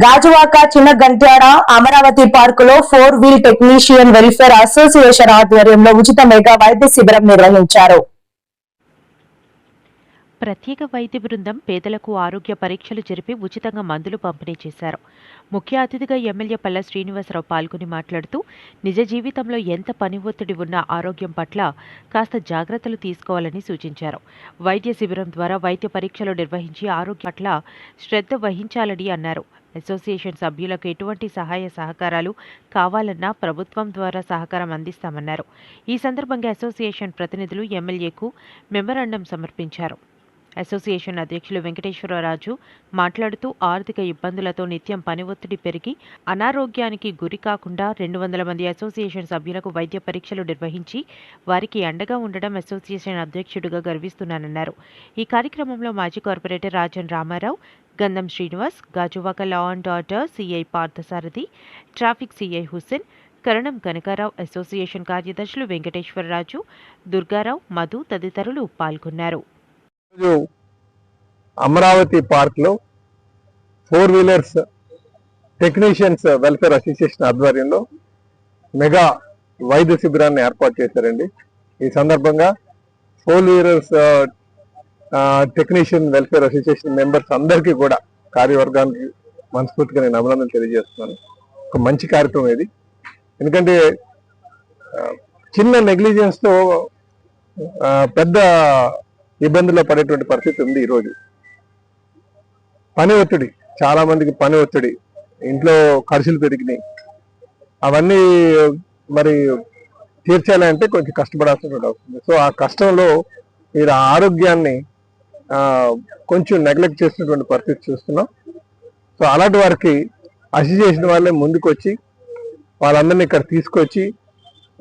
గాజువాక చిన్న గంట్యాడ అమరావతి పార్కులో 4 wheel technician welfare association ఆధ్వర్యంలో ఉచిత మెగా వైద్య శిబిరం నిర్వహించారు. ప్రత్యేక వైద్య బృందం పేదలకు ఆరోగ్య పరీక్షలు జరిపి ఉచితంగా మందులు పంపిణీ చేశారు. ముఖ్య అతిథిగా ఎమ్మెల్యే పల్లా శ్రీనివాసరావు పాల్గొని మాట్లాడుతూ నిజ జీవితంలో ఎంత పని ఒత్తిడి ఉన్నా ఆరోగ్యం పట్ల కాస్త జాగ్రత్తలు తీసుకోవాలని సూచించారు. వైద్య శిబిరం ద్వారా వైద్య పరీక్షలు నిర్వహించి ఆరోగ్యం పట్ల శ్రద్ధ వహించాలని అన్నారు. అసోసియేషన్ సభ్యులకు ఎటువంటి సహాయ సహకారాలు కావాలన్నా ప్రభుత్వం ద్వారా సహకారం అందిస్తామన్నారు. ఈ సందర్భంగా అసోసియేషన్ ప్రతినిధులు ఎమ్మెల్యేకు మెమరాండం సమర్పించారు. అసోసియేషన్ అధ్యక్షులు వెంకటేశ్వరరాజు మాట్లాడుతూ ఆర్థిక ఇబ్బందులతో నిత్యం పని ఒత్తిడి పెరిగి అనారోగ్యానికి గురి కాకుండా 200 మంది అసోసియేషన్ సభ్యులకు వైద్య పరీక్షలు నిర్వహించి వారికి అండగా ఉండడం అసోసియేషన్ అధ్యక్షుడిగా గర్విస్తున్నానన్నారు. ఈ కార్యక్రమంలో మాజీ corporator Rajan Ramarao, Gandham Srinivas, Gajuwaka law and order CI Parthasarathi, traffic CI Hussain, Karanam Kanakarao, association కార్యదర్శులు వెంకటేశ్వరరాజు, దుర్గారావు, మధు తదితరులు పాల్గొన్నారు. అమరావతి పార్క్ లో 4 వీలర్స్ టెక్నీషియన్స్ వెల్ఫేర్ అసోసియేషన్ ఆధ్వర్యంలో మెగా వైద్య శిబిరాన్ని ఏర్పాటు చేశారండి. ఈ సందర్భంగా 4 wheelers technician welfare association members అందరికీ కూడా కార్యవర్గానికి మనస్ఫూర్తిగా నేను అభినందనలు తెలియజేస్తున్నాను. ఒక మంచి కార్యక్రమం ఇది. ఎందుకంటే చిన్న నెగ్లిజెన్స్ తో పెద్ద ఇబ్బందుల్లో పడేటువంటి పరిస్థితి ఉంది. ఈరోజు పని ఒత్తిడి, చాలా మందికి పని ఒత్తిడి, ఇంట్లో ఖర్చులు పెరిగినాయి. అవన్నీ మరి తీర్చాలంటే కొంచెం కష్టపడాల్సినటువంటి అవుతుంది. సో ఆ కష్టంలో మీరు ఆరోగ్యాన్ని కొంచెం నెగ్లెక్ట్ చేసినటువంటి పరిస్థితి చూస్తున్నాం. సో అలాంటి వారికి అసోసియేషన్ వాళ్ళే ముందుకు వచ్చి వాళ్ళందరినీ ఇక్కడ తీసుకొచ్చి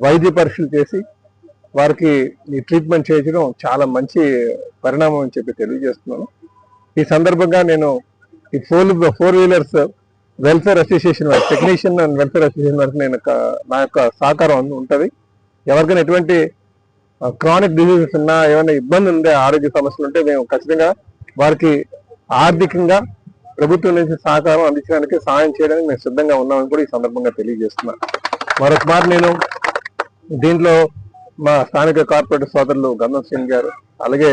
వైద్య పరీక్షలు చేసి వారికి ఈ ట్రీట్మెంట్ చేయడం చాలా మంచి పరిణామం అని చెప్పి తెలియజేస్తున్నాను. ఈ సందర్భంగా నేను ఈ 4 వీలర్స్ వెల్ఫేర్ అసోసియేషన్ వారి టెక్నీషియన్ అండ్ వెల్ఫేర్ అసోసియేషన్ వారికి నేను నా యొక్క సహకారం ఉంటుంది. ఎవరికైనా ఎటువంటి క్రానిక్ డిసీజెస్ ఉన్నా, ఏమైనా ఇబ్బంది ఉంటే, ఆరోగ్య సమస్యలు ఉంటే మేము ఖచ్చితంగా వారికి ఆర్థికంగా ప్రభుత్వం నుంచి సహకారం అందించడానికి, సహాయం చేయడానికి మేము సిద్ధంగా ఉన్నామని కూడా ఈ సందర్భంగా తెలియజేస్తున్నాను. మరొక మాట, నేను దీంట్లో మా స్థానిక కార్పొరేటర్ సోదరులు గంధం సింగ్ గారు, అలాగే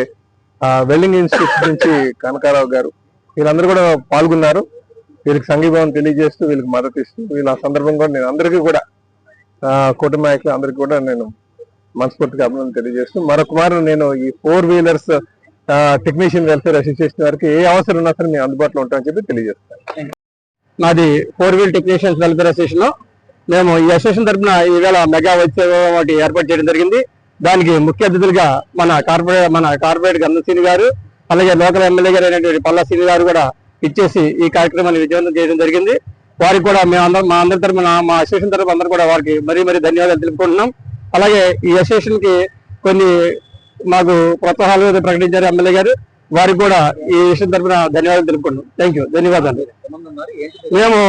వెల్డింగ్ ఇన్స్టిట్యూట్ నుంచి కనకారావు గారు, వీళ్ళందరూ కూడా పాల్గొన్నారు. వీళ్ళకి సంఘీభావం తెలియజేస్తూ, వీళ్ళకి మద్దతు ఇస్తూ, వీళ్ళ సందర్భంగా నేను అందరికీ కూడా కూటమి నాయకులు అందరికీ కూడా నేను మనస్ఫూర్తిగా అభినందన తెలియజేస్తూ, మరొక నేను ఈ 4 వీలర్స్ టెక్నీషియన్ వెల్ఫేర్ అసోసియేషన్ వారికి ఏ అవసరం ఉన్నా సరే మేము అందుబాటులో ఉంటామని చెప్పి తెలియజేస్తాను. నాది 4 వీల్ టెక్నీషియన్స్ వెల్ఫేర్ అసోసియేషన్ లో మేము ఈ అసోసియేషన్ తరఫున ఈవేళ మెగా వైద్య ఒకటి ఏర్పాటు చేయడం జరిగింది. దానికి ముఖ్య అతిథులుగా మన కార్పొరేట్ గంధం గారు, అలాగే లోకల్ ఎమ్మెల్యే గారు అయినటువంటి పల్లా శ్రీని గారు కూడా ఇచ్చేసి ఈ కార్యక్రమాన్ని విజయవంతం చేయడం జరిగింది. వారికి కూడా మేము మా అందరి తరఫున, మా అసోసియేషన్ తరఫున అందరూ కూడా వారికి మరీ ధన్యవాదాలు తెలుపుకుంటున్నాం. అలాగే ఈ అసోసియేషన్ కి కొన్ని మాకు ప్రోత్సాహాలు ప్రకటించారు ఎమ్మెల్యే గారు, వారికి కూడా ఈ విషయం తరఫున ధన్యవాదాలు తెలుపుకుంటున్నాం. థ్యాంక్ యూ, ధన్యవాదాలు. మేము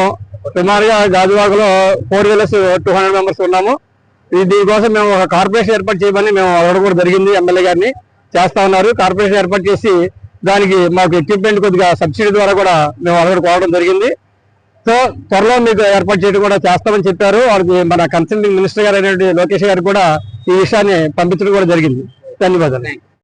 సుమారుగా గాజువాకలో 4 వీలర్స్ 200 మెంబర్స్ ఉన్నాము. దీనికోసం మేము ఒక కార్పొరేషన్ ఏర్పాటు చేయమని మేము అడగడం కూడా జరిగింది. ఎమ్మెల్యే గారిని చేస్తా ఉన్నారు. కార్పొరేషన్ ఏర్పాటు చేసి దానికి మాకు ఎక్విప్మెంట్ కొద్దిగా సబ్సిడీ ద్వారా కూడా మేము అడగడం జరిగింది. సో త్వరలో మీకు ఏర్పాటు చేయడం కూడా చేస్తామని చెప్పారు. వారికి మన కన్సల్టింగ్ మినిస్టర్ గారు అయినటువంటి లోకేష్ గారు కూడా ఈ విషయాన్ని పంపించడం కూడా జరిగింది. ధన్యవాదాలు.